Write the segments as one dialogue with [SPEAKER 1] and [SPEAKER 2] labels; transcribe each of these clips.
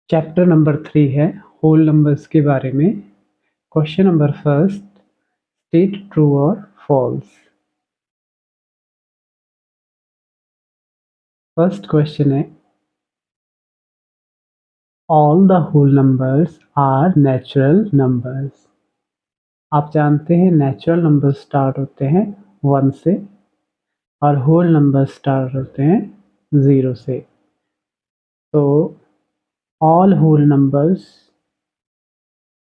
[SPEAKER 1] Chapter number 3 है whole numbers के बारे में। Question number first, state true और फॉल्स। फर्स्ट क्वेश्चन है, all the whole numbers are natural numbers. आप जानते हैं नेचुरल नंबर स्टार्ट होते हैं 1 से और होल नंबर स्टार्ट होते हैं 0 से। तो all whole numbers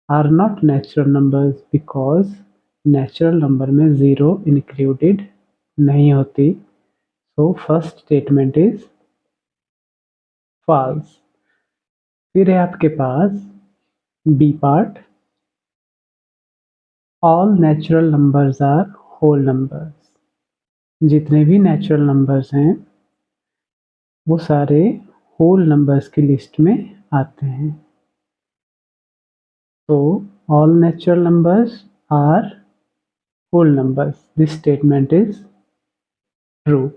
[SPEAKER 1] are not natural numbers because natural number में 0 इंक्लूडेड नहीं होती। So first statement is false. फिर है आपके पास B part, all natural numbers are whole numbers. जितने भी नेचुरल नंबर्स हैं वो सारे होल नंबर्स की लिस्ट में आते हैं। तो all natural numbers are whole numbers, this statement is true.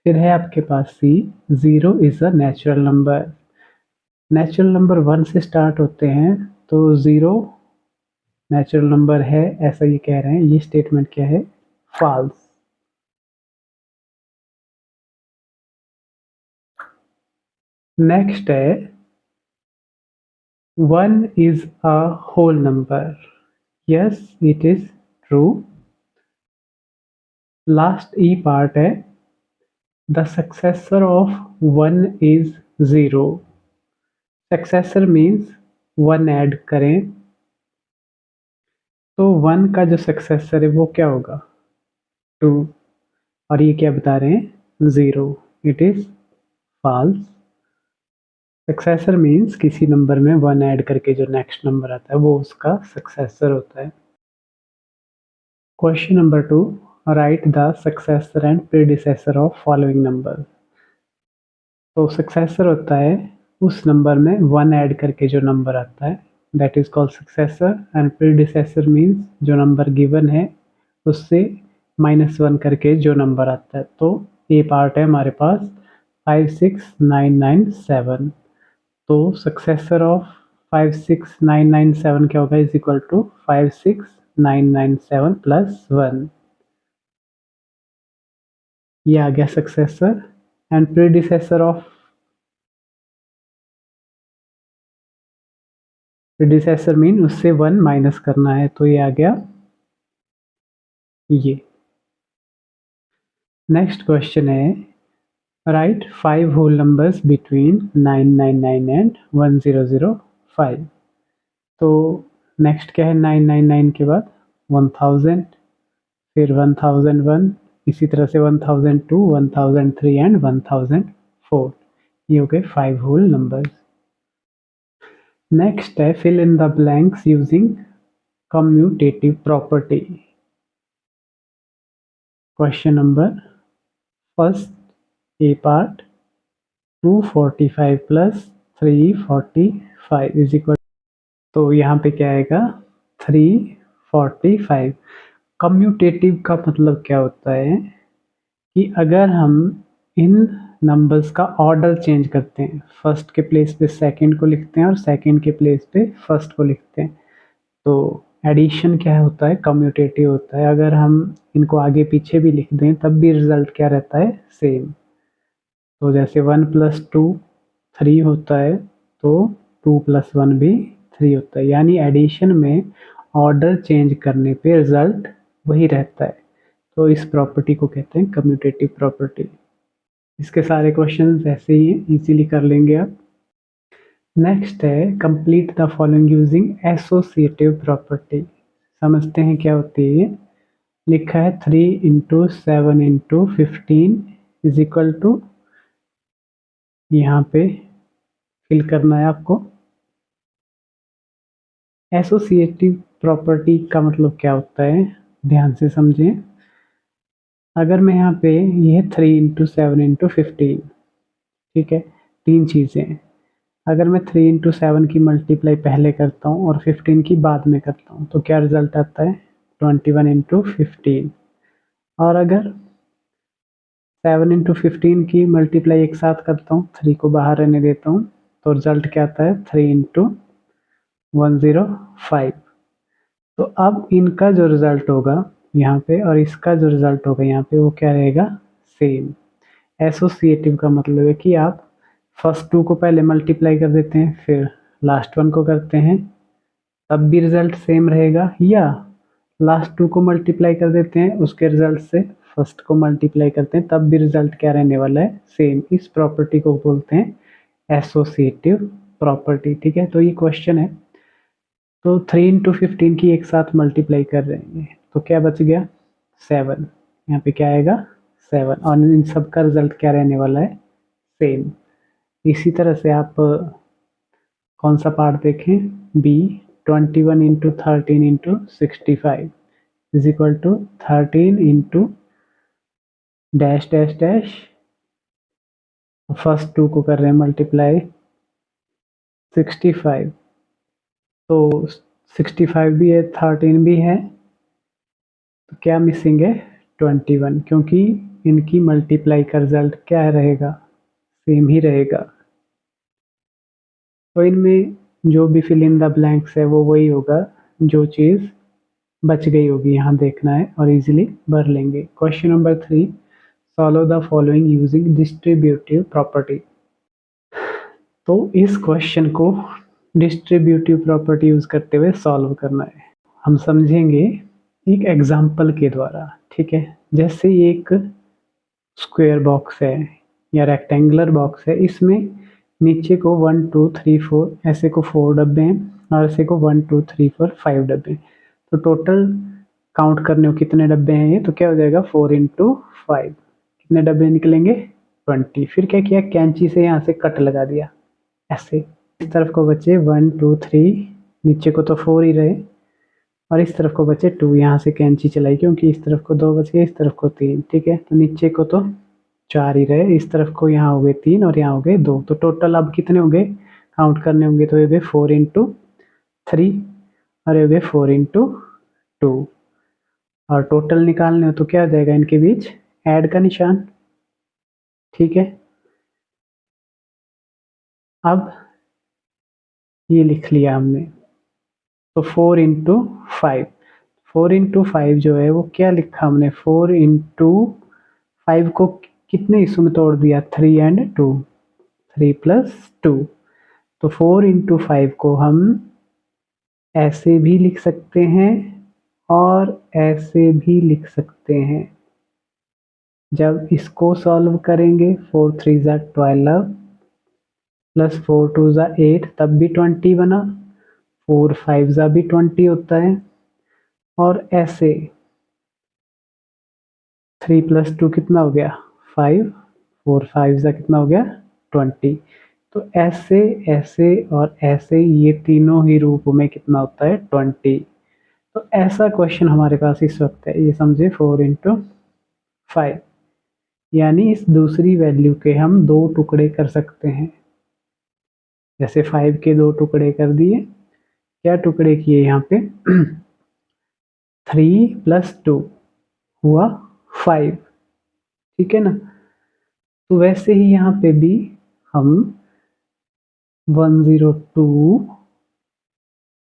[SPEAKER 1] फिर है आपके पास see, 0 is a natural number. Natural number 1 से स्टार्ट होते हैं तो 0 नेचुरल नंबर है ऐसा ये कह रहे हैं। ये स्टेटमेंट क्या है? फॉल्स। नेक्स्ट है 1 is a whole number. Yes, it is true. Last E part है the successor of 1 is 0. Successor means 1 add करें तो 1 का जो सक्सेसर है वो क्या होगा? 2। और ये क्या बता रहे हैं? 0। It is false. Successor means किसी नंबर में 1 ऐड करके जो नेक्स्ट नंबर आता है वो उसका सक्सेसर होता है। Question number 2, right the successor and predecessor of following number. तो सक्सेसर होता है उस नंबर में 1 ऐड करके जो नंबर आता है, that is called successor. And predecessor means जो नंबर गिवन है उससे -1 करके जो नंबर आता है। तो ये पार्ट है हमारे पास 56997। तो सक्सेसर ऑफ 56997 क्या होगा? Is equal to 56997 plus 1। ये आ गया successor. And predecessor of predecessor mean उससे 1 माइनस करना है, तो ये आ गया ये। नेक्स्ट क्वेश्चन है, right 5 whole numbers between 999 and 1005। तो नेक्स्ट क्या है 999 के बाद? 1000, फिर 1001, इसी तरह से 1002, 1003 एंड 1004। ये हो गए 5 होल नंबर्स। नेक्स्ट है fill in the blanks using commutative property. Question number first A part, 245 plus 345 is equal, तो यहाँ पे क्या आएगा? 345। कम्यूटेटिव का मतलब क्या होता है कि अगर हम इन नंबर्स का ऑर्डर चेंज करते हैं, फर्स्ट के प्लेस पे सेकंड को लिखते हैं और सेकंड के प्लेस पे फर्स्ट को लिखते हैं, तो एडिशन क्या होता है? कम्यूटेटिव होता है। अगर हम इनको आगे पीछे भी लिख दें तब भी रिजल्ट क्या रहता है? सेम। तो जैसे 1 + 2 3 होता है तो 2 + 1 भी 3 होता है, यानी एडिशन में ऑर्डर चेंज करने पे रिजल्ट वही रहता है। तो इस प्रॉपर्टी को कहते हैं कम्यूटेटिव प्रॉपर्टी। इसके सारे क्वेश्चंस ऐसे ही हैं, इजीली कर लेंगे आप। नेक्स्ट है complete the following using associative property. समझते हैं क्या होती है ये। लिखा है 3 × 7 × 15 इज इक्वल टू, यहाँ पे फिल करना है आपको। एसोसिएटिव प्रॉपर्टी का मतलब क्या होता है, ध्यान से समझें। अगर मैं यहाँ पे ये 3 × 7 × 15, ठीक है, तीन चीज़ें हैं। अगर मैं 3 × 7 की मल्टीप्लाई पहले करता हूँ और 15 की बाद में करता हूँ तो क्या रिजल्ट आता है? 21 × 15। और अगर 7 × 15 की मल्टीप्लाई एक साथ करता हूँ, 3 को बाहर रहने देता हूँ, तो रिजल्ट क्या आता है 3 इंटू 105। तो अब इनका जो रिजल्ट होगा यहाँ पे और इसका जो रिजल्ट होगा यहाँ पे वो क्या रहेगा, सेम। एसोसिएटिव का मतलब है कि आप फर्स्ट टू को पहले मल्टीप्लाई कर देते हैं फिर लास्ट वन को करते हैं, तब भी रिजल्ट सेम रहेगा, या लास्ट टू को मल्टीप्लाई कर देते हैं उसके रिजल्ट से फर्स्ट को मल्टीप्लाई करते हैं तब भी रिजल्ट क्या रहने वाला है, सेम। इस प्रॉपर्टी को बोलते हैं एसोसिएटिव प्रॉपर्टी। ठीक है, तो ये क्वेश्चन है। तो 3 इंटू 15 की एक साथ मल्टीप्लाई कर रहे हैं तो क्या बच गया 7, यहाँ पे क्या आएगा 7, और इन सब का रिजल्ट क्या रहने वाला है, सेम। इसी तरह से आप कौन सा पार्ट देखें, B 21 into 13 into 65 is equal to 13 into dash dash dash, first two को कर रहे हैं मल्टीप्लाई 65, तो 65 भी है 13 भी है, तो क्या मिसिंग है 21, क्योंकि इनकी मल्टीप्लाई का रिजल्ट क्या रहेगा, सेम ही रहेगा। तो इनमें जो भी फिल इन द ब्लैंक्स है वो वही होगा, जो चीज़ बच गई होगी यहाँ देखना है और इजीली भर लेंगे। Question number 3, solve the following using distributive property. तो इस क्वेश्चन को डिस्ट्रीब्यूटिव प्रॉपर्टी यूज करते हुए सॉल्व करना है। हम समझेंगे एक एग्जाम्पल के द्वारा। ठीक है, जैसे एक स्क्वायर बॉक्स है या रेक्टेंगुलर बॉक्स है, इसमें नीचे को 1 2 3 4 ऐसे को 4 डब्बे हैं और ऐसे को 1 2 3 4 5 डब्बे। तो टोटल काउंट करने को कितने डब्बे हैं ये, तो क्या हो जाएगा 4 इंटू 5, कितने डब्बे निकलेंगे 20। फिर क्या किया, कैंची से यहाँ से कट लगा दिया ऐसे, इस तरफ को बचे 1 2 3, नीचे को तो 4 ही रहे, और इस तरफ को बचे 2, यहाँ से कैंची चलाई क्योंकि इस तरफ को 2 बच गए इस तरफ को 3। ठीक है, तो नीचे को तो 4 ही रहे, इस तरफ को यहाँ हो गए 3 और यहाँ हो गए 2, तो टोटल अब कितने हो गए काउंट करने होंगे, तो ये हो गए 4 इंटू 3 और ये हो गए 4 इंटू 2, और टोटल निकालने हो तो क्या हो जाएगा इनके बीच ऐड का निशान। ठीक है, अब ये लिख लिया हमने, तो 4 इंटू 5, 4 इंटू 5 जो है वो क्या लिखा हमने, 4 इंटू 5 को कितने हिस्सों में तोड़ दिया 3 एंड 2, 3 प्लस 2, तो 4 इंटू 5 को हम ऐसे भी लिख सकते हैं और ऐसे भी लिख सकते हैं। जब इसको सॉल्व करेंगे 4 3 ज़ा 12 प्लस 4 2 ज़ा 8 तब भी 20 बना, 4 5 ज़ा भी 20 होता है, और ऐसे 3 प्लस 2 कितना हो गया 5, 4 5 ज़ा कितना हो गया 20। तो ऐसे ऐसे और ऐसे ये तीनों ही रूपों में कितना होता है 20। तो ऐसा क्वेश्चन हमारे पास इस वक्त है, ये समझे 4 इंटू 5, यानी इस दूसरी वैल्यू के हम 2 टुकड़े कर सकते हैं। जैसे 5 के 2 टुकड़े कर दिए, क्या टुकड़े किए यहाँ पे 3 प्लस 2 हुआ 5। ठीक है ना, तो वैसे ही यहाँ पे भी हम 102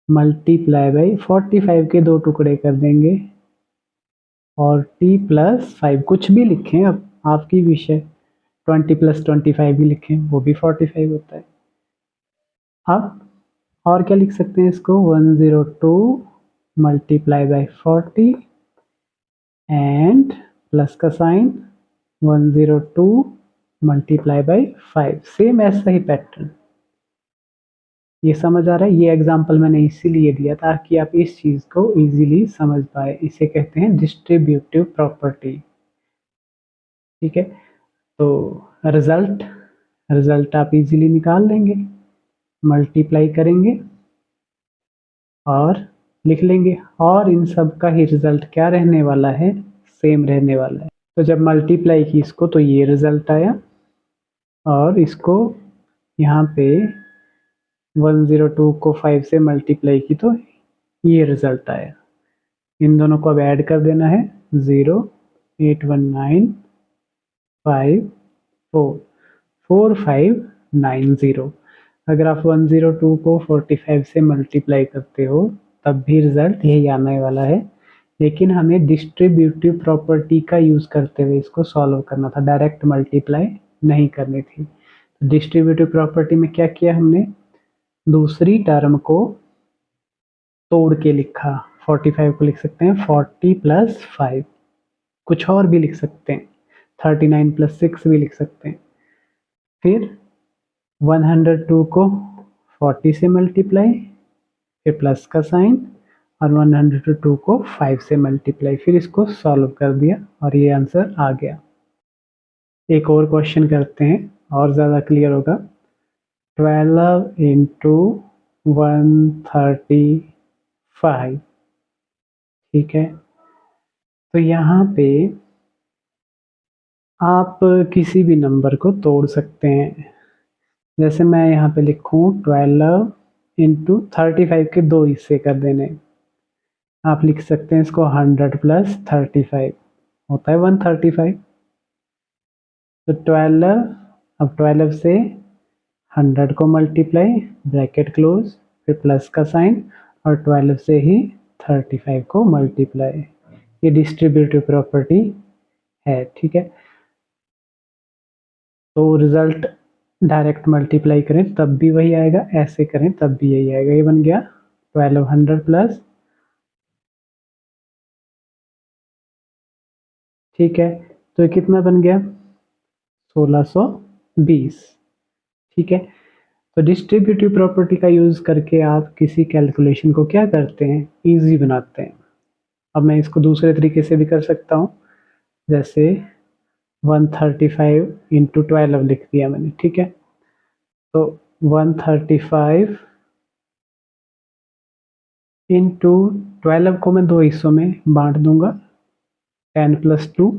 [SPEAKER 1] मल्टीप्लाई बाई 45 के 2 टुकड़े कर देंगे, और t प्लस 5 कुछ भी लिखें, अब आपकी विषय 20 प्लस 25 भी लिखें वो भी 45 होता है। अब और क्या लिख सकते हैं इसको, 102 मल्टीप्लाई बाई 40 एंड प्लस का साइन 102 मल्टीप्लाई बाई 5, सेम ऐसा ही पैटर्न। ये समझ आ रहा है, ये एग्जाम्पल मैंने इसीलिए दिया ताकि आप इस चीज़ को इजीली समझ पाए। इसे कहते हैं डिस्ट्रीब्यूटिव प्रॉपर्टी। ठीक है, तो रिजल्ट आप इजीली निकाल लेंगे, मल्टीप्लाई करेंगे और लिख लेंगे, और इन सब का ही रिजल्ट क्या रहने वाला है, सेम रहने वाला है। तो जब मल्टीप्लाई की इसको तो ये रिजल्ट आया, और इसको यहाँ पे 102 को 5 से मल्टीप्लाई की तो ये रिजल्ट आया। इन दोनों को अब ऐड कर देना है, 0 8 1 9 5 4 4 5 9 0। अगर आप 102 को 45 से मल्टीप्लाई करते हो तब भी रिजल्ट यही आने वाला है, लेकिन हमें डिस्ट्रीब्यूटिव प्रॉपर्टी का यूज़ करते हुए इसको सॉल्व करना था, डायरेक्ट मल्टीप्लाई नहीं करनी थी। डिस्ट्रीब्यूटिव प्रॉपर्टी में क्या किया हमने, दूसरी टर्म को तोड़ के लिखा। 45 को लिख सकते हैं 40 + 5, कुछ और भी लिख सकते हैं, 39 + 6 भी लिख सकते हैं। फिर 102 को 40 से मल्टीप्लाई, फिर प्लस का साइन, और 102 को 5 से मल्टीप्लाई, फिर इसको सॉल्व कर दिया और ये आंसर आ गया। एक और क्वेश्चन करते हैं और ज़्यादा क्लियर होगा। 12 × 135, ठीक है। तो यहाँ पे आप किसी भी नंबर को तोड़ सकते हैं। जैसे मैं यहाँ पे लिखूँ 12 × 35 के 2 हिस्से कर देने। आप लिख सकते हैं इसको 100 + 35 होता है 135। तो 12, अब 12 से 100 को मल्टीप्लाई, ब्रैकेट क्लोज, फिर प्लस का साइन, और 12 से ही 35 को मल्टीप्लाई। ये डिस्ट्रीब्यूटिव प्रॉपर्टी है, ठीक है। तो रिजल्ट डायरेक्ट मल्टीप्लाई करें तब भी वही आएगा, ऐसे करें तब भी यही आएगा। ये बन गया 1200 प्लस, ठीक है। तो ये कितना बन गया 1620, ठीक है। तो डिस्ट्रीब्यूटिव प्रॉपर्टी का यूज़ करके आप किसी कैलकुलेशन को क्या करते हैं, इजी बनाते हैं। अब मैं इसको दूसरे तरीके से भी कर सकता हूँ, जैसे 135 × 12 लिख दिया मैंने, ठीक है। तो 135 × 12 को मैं 2 हिस्सों में बांट दूंगा, 10 + 2,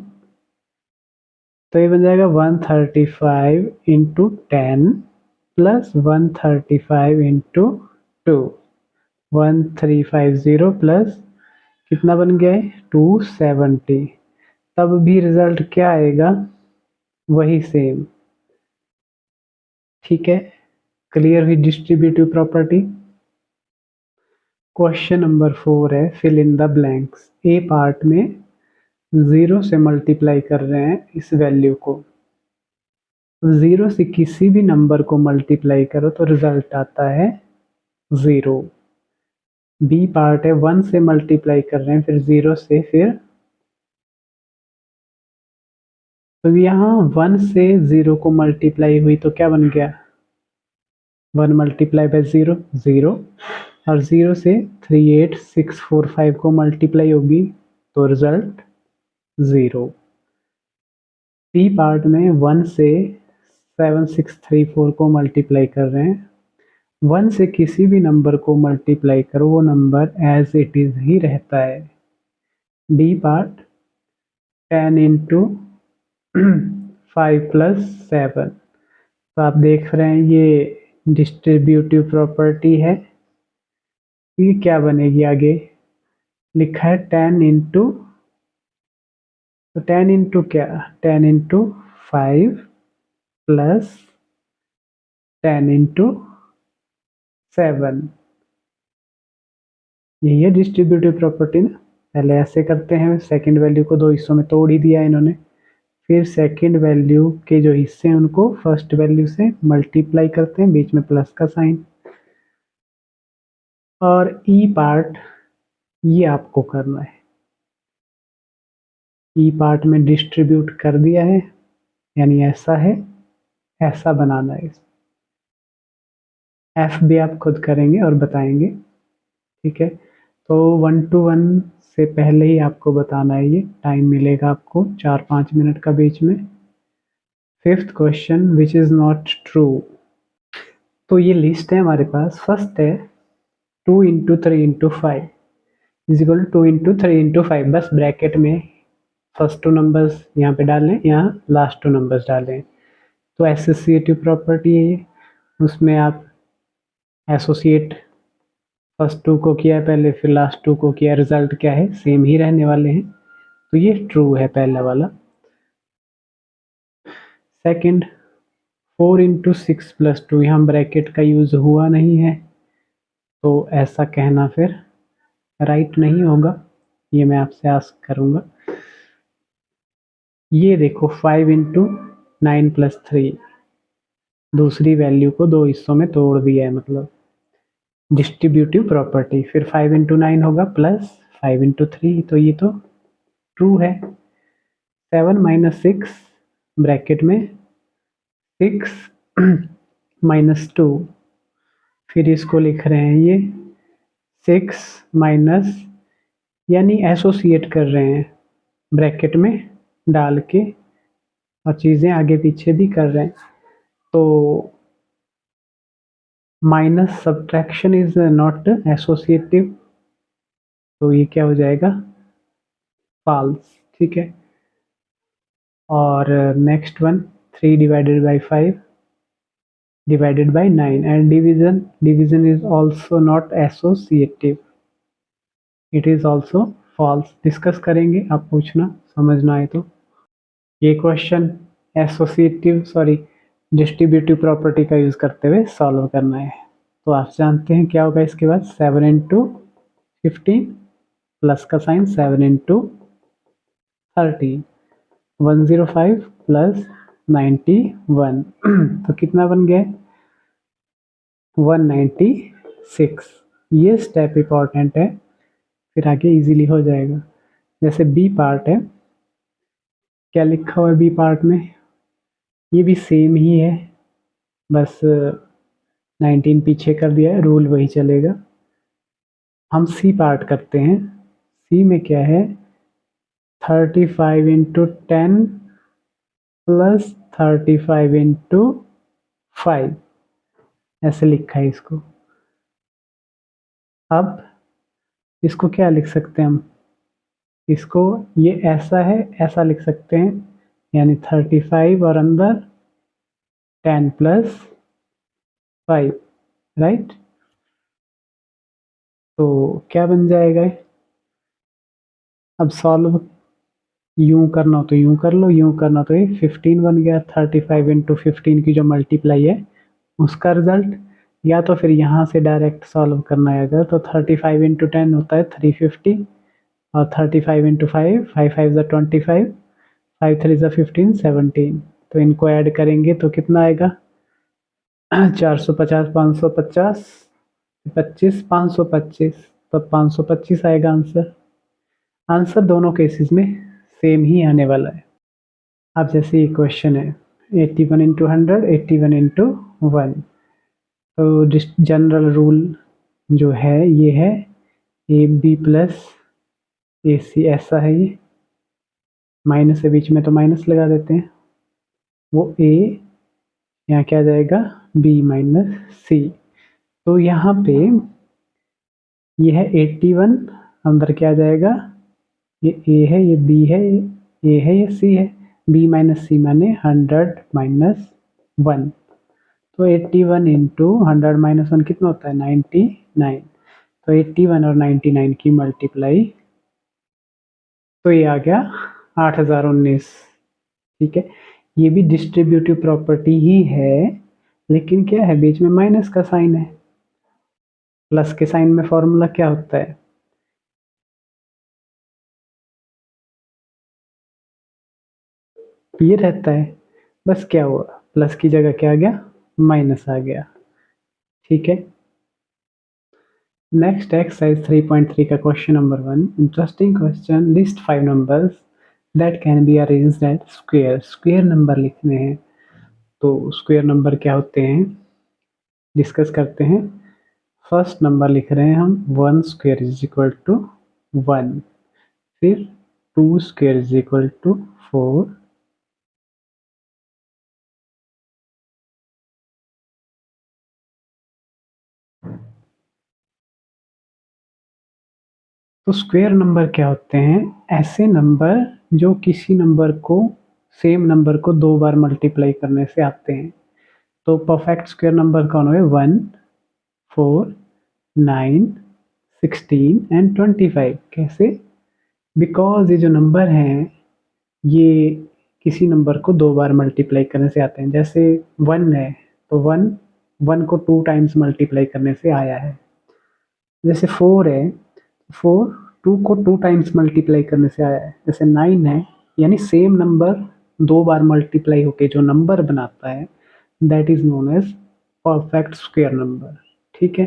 [SPEAKER 1] तो ये बन जाएगा 135 × 10 + 135 × 2, 1350 प्लस कितना बन गया है 270। तब भी रिजल्ट क्या आएगा, वही सेम, ठीक है। क्लियर हुई डिस्ट्रीब्यूटिव प्रॉपर्टी। क्वेश्चन नंबर 4 है fill in the blanks. A part में 0 से मल्टीप्लाई कर रहे हैं इस वैल्यू को। 0 से किसी भी नंबर को मल्टीप्लाई करो तो रिजल्ट आता है 0। बी पार्ट है 1 से मल्टीप्लाई कर रहे हैं, फिर 0 से, फिर तो यहाँ 1 से 0 को मल्टीप्लाई हुई तो क्या बन गया 1 × 0 0, और 0 से 38645 को मल्टीप्लाई होगी तो रिजल्ट 0। सी पार्ट में 1 से 7634 को मल्टीप्लाई कर रहे हैं। 1 से किसी भी नंबर को मल्टीप्लाई करो वो नंबर एज इट इज ही रहता है। डी पार्ट 10 × 5 + 7, तो आप देख रहे हैं ये डिस्ट्रीब्यूटिव प्रॉपर्टी है। ये क्या बनेगी आगे, लिखा है 10 × तो 10 × क्या 10 × 5 + 10 × 7, यही है डिस्ट्रीब्यूटिव प्रॉपर्टी ना। पहले ऐसे करते हैं, सेकंड वैल्यू को 2 हिस्सों में तोड़ ही दिया इन्होंने, फिर सेकंड वैल्यू के जो हिस्से हैं उनको फर्स्ट वैल्यू से मल्टीप्लाई करते हैं, बीच में प्लस का साइन। और ई पार्ट ये आपको करना है, ई पार्ट में डिस्ट्रीब्यूट कर दिया है, यानी ऐसा है, ऐसा बनाना है। एफ भी आप खुद करेंगे और बताएंगे, ठीक है। तो 1 to 1 से पहले ही आपको बताना है, ये टाइम मिलेगा आपको 4-5 मिनट का बीच में। Fifth question which is not true. तो ये लिस्ट है हमारे पास। फर्स्ट है 2 × 3 × 5 = 2 × 3 × 5, बस ब्रैकेट में फर्स्ट 2 नंबर्स यहाँ पे डालें, यहाँ लास्ट 2 नंबर्स डालें। तो एसोसिएटिव प्रॉपर्टी है ये, उसमें आप एसोसिएट फर्स्ट 2 को किया है पहले, फिर लास्ट 2 को किया, रिजल्ट क्या है सेम ही रहने वाले हैं, तो ये ट्रू है पहला वाला। सेकंड 4 इंटू 6+2, यहाँ ब्रैकेट का यूज़ हुआ नहीं है, तो ऐसा कहना फिर राइट नहीं होगा। ये मैं आपसे आस्क करूँगा। ये देखो 5 इंटू 9+3, दूसरी वैल्यू को दो हिस्सों में तोड़ दिया है, मतलब डिस्ट्रीब्यूटिव प्रॉपर्टी। फिर 5 इंटू 9 होगा प्लस 5 इंटू 3, तो ये तो ट्रू है। 7 माइनस 6 ब्रैकेट में 6 माइनस 2, फिर इसको लिख रहे हैं ये 6 माइनस, यानी एसोसिएट कर रहे हैं ब्रैकेट में डाल के, और चीज़ें आगे पीछे भी कर रहे हैं। तो minus subtraction is not associative, तो ये क्या हो जाएगा, फॉल्स। ठीक है। और next one, 3 divided by 5 divided by 9, and division is also not associative, it is also false. Discuss करेंगे, आप पूछना समझना है तो। ये क्वेश्चन डिस्ट्रीब्यूटिव प्रॉपर्टी का यूज करते हुए सॉल्व करना है। तो आप जानते हैं क्या होगा इसके बाद, 7 इंटू 15 प्लस का साइन 7 इंटू 30, 105 प्लस 91 तो कितना बन गया, 196। ये स्टेप इंपॉर्टेंट है, फिर आगे इजीली हो जाएगा। जैसे बी पार्ट है, क्या लिखा हुआ है बी पार्ट में, ये भी सेम ही है, बस 19 पीछे कर दिया है, रूल वही चलेगा। हम सी पार्ट करते हैं। सी में क्या है, 35 इंटू 10 प्लस 35 इंटू 5, ऐसे लिखा है इसको। अब इसको क्या लिख सकते हैं हम, इसको ये ऐसा है, ऐसा लिख सकते हैं, यानी 35 और अंदर 10 प्लस 5, राइट। तो क्या बन जाएगा, अब सॉल्व यूं करना हो तो यूं कर लो, यूं करना तो ये 15 बन गया। 35 इंटू 15 की जो मल्टीप्लाई है उसका रिजल्ट, या तो फिर यहाँ से डायरेक्ट सॉल्व करना है अगर, तो 35 इंटू 10 होता है 350, और 35 इंटू 5, 5 5 ज़ा 25, 5 3 ज़ा 15, 17। तो इनको ऐड करेंगे तो कितना आएगा, 450, 550, 25, 525, तो 525 आएगा आंसर। आंसर दोनों केसेस में सेम ही आने वाला है। अब जैसे ये क्वेश्चन है 81 इंटू 100, 81 इंटू 1, तो जनरल रूल जो है ये है ए बी प्लस ए सी, ऐसा है ये, माइनस के बीच में तो माइनस लगा देते हैं, वो ए, यहाँ क्या जाएगा बी माइनस सी। तो यहाँ पे ये है 81, अंदर क्या जाएगा, ये ए है, ये बी है, ये ए है, ये सी है, बी माइनस सी माने 100 माइनस 1, तो 81 इंटू 100 माइनस 1 कितना होता है 99, तो 81 और 99 की मल्टीप्लाई, तो ये आ गया 8019। ठीक है, ये भी डिस्ट्रीब्यूटिव प्रॉपर्टी ही है, लेकिन क्या है बीच में माइनस का साइन है, प्लस के साइन में फॉर्मूला क्या होता है, ये रहता है, बस क्या हुआ प्लस की जगह क्या आ गया, माइनस आ गया। ठीक है, नेक्स्ट एक्सरसाइज 3.3 का question number 1, interesting question, list 5 numbers that can be arranged at square. Square number लिखने हैं, तो स्क्वायर नंबर क्या होते हैं डिस्कस करते हैं। फर्स्ट नंबर लिख रहे हैं हम, 1 स्क्वायर इज इक्वल टू 1, फिर 2 स्क्वायर इज इक्वल टू 4, तो स्क्वायर नंबर क्या होते हैं, ऐसे नंबर जो किसी नंबर को, सेम नंबर को दो बार मल्टीप्लाई करने से आते हैं। तो परफेक्ट स्क्वायर नंबर कौन हुए, 1, 4, 9, 16 एंड 25। कैसे, बिकॉज ये जो नंबर हैं ये किसी नंबर को 2 बार मल्टीप्लाई करने से आते हैं। जैसे 1 है तो 1 को 2 टाइम्स मल्टीप्लाई करने से आया है। जैसे 4 है, 4 2 को 2 टाइम्स मल्टीप्लाई करने से आया है। जैसे 9 है, यानी सेम नंबर 2 बार मल्टीप्लाई होके जो नंबर बनाता है that is known as perfect square number. ठीक है,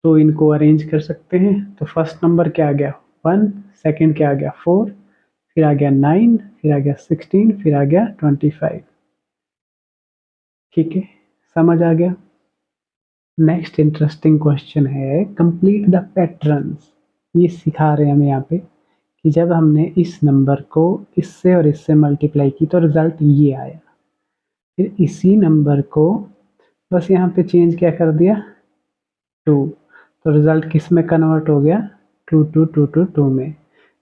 [SPEAKER 1] तो इनको अरेंज कर सकते हैं। तो फर्स्ट नंबर क्या आ गया 1, सेकंड क्या आ गया 4, फिर आ गया 9, फिर आ गया 16, फिर आ गया 25। ठीक है, समझ आ गया। नेक्स्ट इंटरेस्टिंग क्वेश्चन है कंप्लीट द पैटर्न्स। ये सिखा रहे हैं हमें यहाँ पे कि जब हमने इस नंबर को इससे और इससे मल्टीप्लाई की तो रिजल्ट ये आया। फिर इसी नंबर को बस यहाँ पे चेंज क्या कर दिया 2, तो रिजल्ट किस में कन्वर्ट हो गया 2 2 2 2 2 में।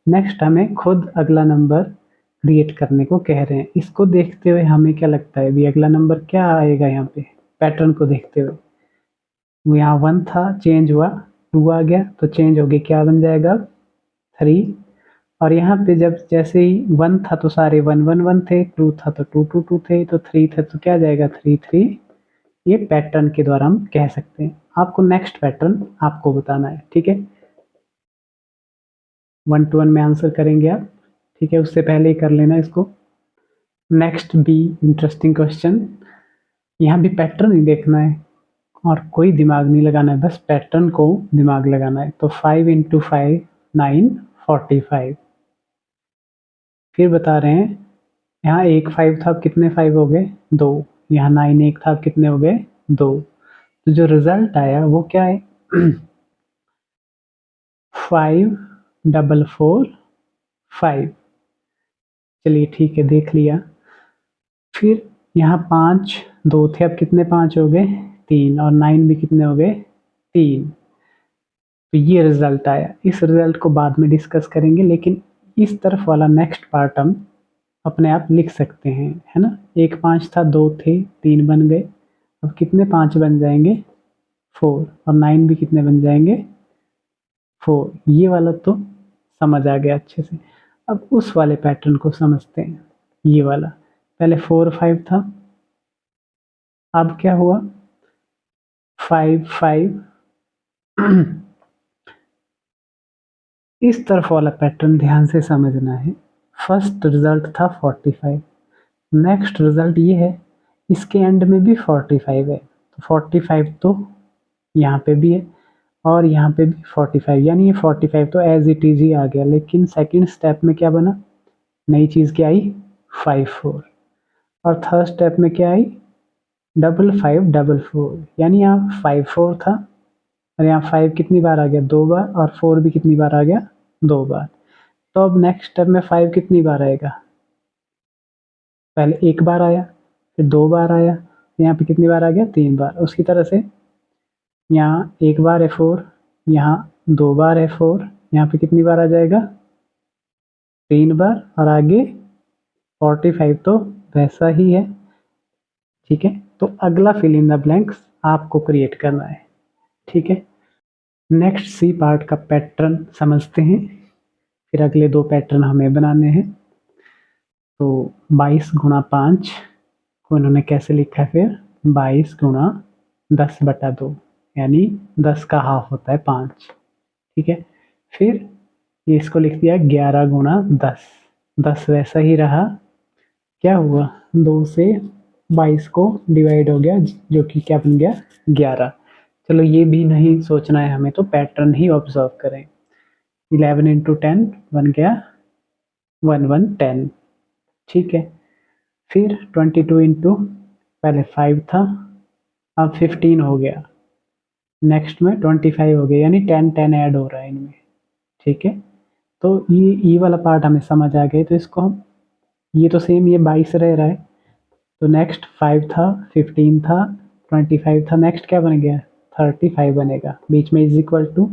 [SPEAKER 1] नेक्स्ट हमें खुद अगला नंबर क्रिएट करने को कह रहे हैं। इसको देखते हुए हमें क्या लगता है भी अगला नंबर क्या आएगा यहाँ पे पैटर्न को देखते हुए। यहाँ 1 था, चेंज हुआ 2 आ गया, तो चेंज हो गया क्या बन जाएगा 3। और यहाँ पे जब जैसे ही 1 था तो सारे 1 1 1 थे, 2 था तो 2 2 2 थे, तो 3 थे तो क्या जाएगा 3 3। ये पैटर्न के द्वारा हम कह सकते हैं। आपको नेक्स्ट पैटर्न आपको बताना है। ठीक है, 1 to 1 में आंसर करेंगे आप। ठीक है, उससे पहले ही कर लेना इसको। Next be interesting question. यहाँ भी पैटर्न ही देखना है और कोई दिमाग नहीं लगाना है, बस पैटर्न को दिमाग लगाना है। तो 5 इंटू 5 9 45। फिर बता रहे हैं यहाँ एक 5 था, अब कितने 5 हो गए 2। यहाँ 9 एक था, अब कितने हो गए 2। तो जो रिजल्ट आया वो क्या है 5 4 4 5। चलिए ठीक है, देख लिया। फिर यहाँ 5 2 थे, अब कितने 5 हो गए 3, और 9 भी कितने हो गए 3। तो ये रिजल्ट आया। इस रिजल्ट को बाद में डिस्कस करेंगे, लेकिन इस तरफ वाला नेक्स्ट पार्ट हम अपने आप लिख सकते हैं, है ना। एक 5 था, 2 थे, 3 बन गए, अब कितने 5 बन जाएंगे 4, और 9 भी कितने बन जाएंगे 4। ये वाला तो समझ आ गया अच्छे से। अब उस वाले पैटर्न को समझते हैं। ये वाला पहले 4 5 था, अब क्या हुआ 5 5। इस तरफ वाला पैटर्न ध्यान से समझना है। फर्स्ट रिजल्ट था 45, नेक्स्ट रिजल्ट ये है, इसके एंड में भी 45 है, तो 45 तो यहाँ पे भी है और यहाँ पे भी 45, यानी ये 45 तो एज इट इज ही आ गया। लेकिन सेकंड स्टेप में क्या बना, नई चीज़ क्या आई 5 4, और थर्ड स्टेप में क्या आई 5 5 4 4, यानी यहाँ 5 4 था और यहाँ 5 कितनी बार आ गया 2 बार, और 4 भी कितनी बार आ गया 2 बार। तो अब नेक्स्ट स्टेप में 5 कितनी बार आएगा, पहले एक बार आया, फिर 2 बार आया, यहाँ पे कितनी बार आ गया 3 बार। उसकी तरह से यहाँ एक बार है 4, यहाँ 2 बार है 4, यहाँ पे कितनी बार आ जाएगा 3 बार, और आगे 45 तो वैसा ही है। ठीक है, तो अगला फिल इन द ब्लैंक्स आपको क्रिएट करना है। ठीक है, नेक्स्ट सी पार्ट का पैटर्न समझते हैं, फिर अगले 2 पैटर्न हमें बनाने हैं। तो 22 गुणा 5 को इन्होंने कैसे लिखा है, फिर 22 गुणा 10/2, यानी 10 का हाफ होता है 5। ठीक है, फिर ये इसको लिख दिया 11 गुणा 10, 10 वैसा ही रहा। क्या हुआ 2 से 22 को डिवाइड हो गया, जो कि क्या बन गया 11। चलो ये भी नहीं सोचना है हमें, तो पैटर्न ही ऑब्जर्व करें। 11 इंटू 10 बन गया 1 1 10। ठीक है, फिर 22 इंटू पहले 5 था, अब 15 हो गया, नेक्स्ट में 25 हो गया, यानी 10 10 ऐड हो रहा है इनमें। ठीक है, तो ये वाला पार्ट हमें समझ आ गया। तो इसको हम, ये तो सेम ये 22 रह रहा है, तो नेक्स्ट 5 था, 15 था, 25 था, नेक्स्ट क्या बन गया 35 बनेगा, बीच में इज इक्वल टू,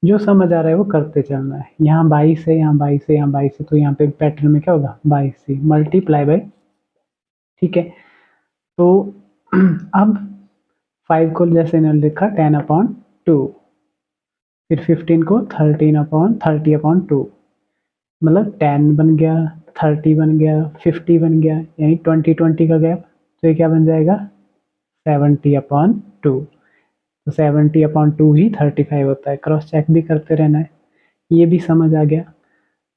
[SPEAKER 1] जो समझ आ रहा है वो करते चलना है। यहाँ 22 है, यहाँ 22 है, यहाँ 22 है, तो यहाँ पे पैटर्न में क्या होगा 22 से मल्टीप्लाई बाई। ठीक है, तो अब 5 को जैसे इन्होंने लिखा 10/2, फिर 15 को 30/2, मतलब 10 बन गया, 30 बन गया, 50 बन गया, यानी 20-20 का गैप, तो ये क्या बन जाएगा 70/2। तो 70/2 ही 35 होता है। क्रॉस चेक भी करते रहना है। ये भी समझ आ गया।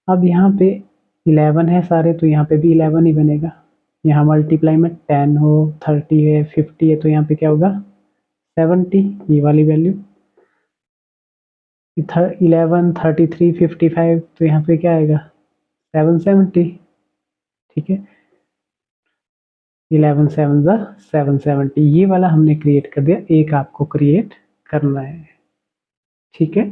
[SPEAKER 1] अब यहाँ पे 11 है सारे, तो यहाँ पे भी 11 ही बनेगा। यहाँ मल्टीप्लाई में 10 हो, 30 है, 50 है, तो यहाँ पे क्या होगा 70, ये वाली वैल्यू। 11, 33, 55, तो यहाँ पे क्या आएगा 770। ठीक है, 11 7 ज़ा 770, ये वाला हमने क्रिएट कर दिया। एक आपको क्रिएट करना है। ठीक है।